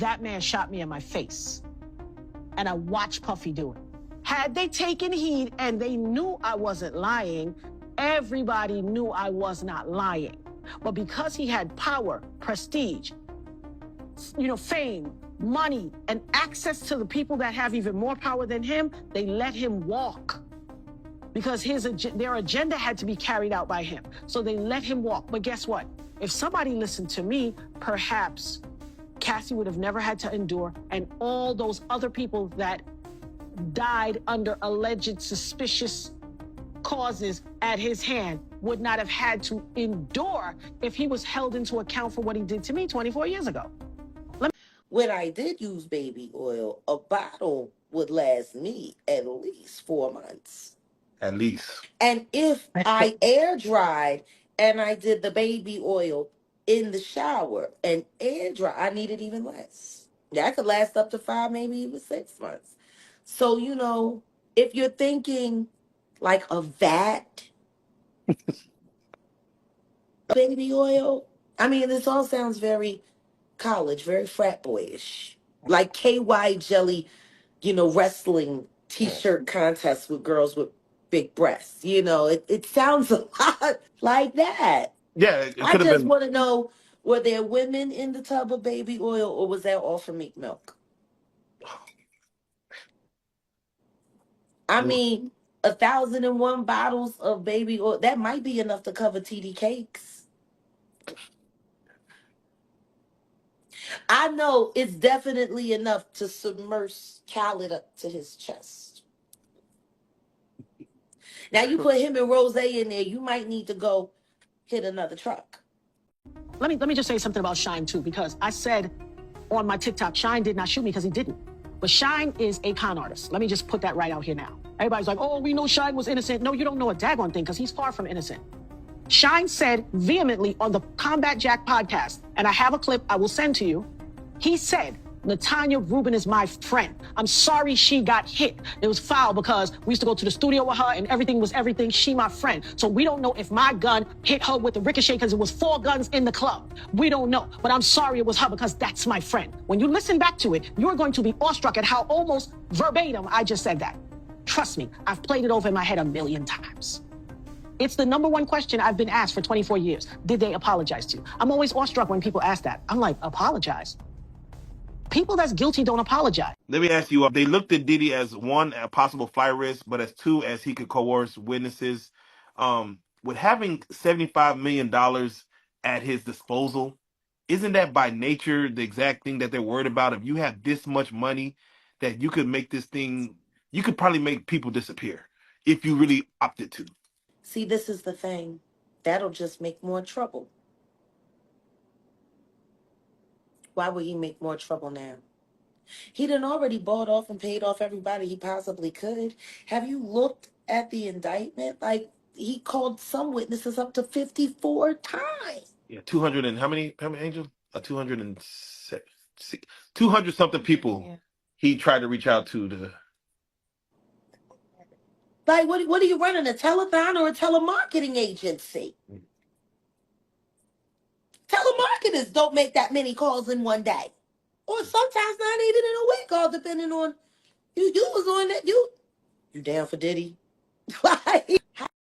that man shot me in my face. And I watched Puffy do it. Had they taken heed and they knew I wasn't lying, everybody knew I was not lying. But because he had power, prestige, fame, money, and access to the people that have even more power than him, they let him walk. Because their agenda had to be carried out by him. So they let him walk. But guess what? If somebody listened to me, perhaps Cassie would have never had to endure, and all those other people that died under alleged suspicious causes at his hand would not have had to endure if he was held into account for what he did to me 24 years ago. When I did use baby oil, a bottle would last me at least 4 months. At least. And if I air dried and I did the baby oil in the shower and air dry, I needed even less. That could last up to 5, maybe even 6 months. So, if you're thinking like a vat baby oil, I mean, this all sounds very college, very frat boyish. Like KY jelly, wrestling t-shirt contests with girls with big breasts. It sounds a lot like that. Yeah, it I could have just been. want to know, were there women in the tub of baby oil, or was that all for Meek milk? I mean, 1,001 bottles of baby oil, that might be enough to cover TD cakes. I know it's definitely enough to submerge Khaled up to his chest. Now you put him and Rose in there, you might need to go hit another truck. Let me just say something about Shine too, because I said on my TikTok, Shine did not shoot me because he didn't. But Shine is a con artist. Let me just put that right out here now. Everybody's like, oh, we know Shine was innocent. No, you don't know a daggone thing because he's far from innocent. Shine said vehemently on the Combat Jack podcast, and I have a clip I will send to you. He said, Natania Reuben is my friend. I'm sorry she got hit. It was foul because we used to go to the studio with her and everything was everything. She my friend. So we don't know if my gun hit her with the ricochet because it was 4 guns in the club. We don't know. But I'm sorry it was her because that's my friend. When you listen back to it, you're going to be awestruck at how almost verbatim I just said that. Trust me, I've played it over in my head 1,000,000 times. It's the #1 question I've been asked for 24 years. Did they apologize to you? I'm always awestruck when people ask that. I'm like, apologize? People that's guilty don't apologize. Let me ask you, they looked at Diddy as 1, a possible flight risk, but as 2, as he could coerce witnesses. With having $75 million at his disposal, isn't that by nature the exact thing that they're worried about? If you have this much money, that you could make this thing, you could probably make people disappear if you really opted to. See, this is the thing. That'll just make more trouble. Why would he make more trouble now? He done already bought off and paid off everybody he possibly could. Have you looked at the indictment? Like, he called some witnesses up to 54 times. Yeah, 200 and how many angels? 200 something people he tried to reach out to. Like, what are you running, a telethon or a telemarketing agency? Telemarketers don't make that many calls in one day. Or sometimes not even in a week, all depending on you was on that. You down for Diddy? Like,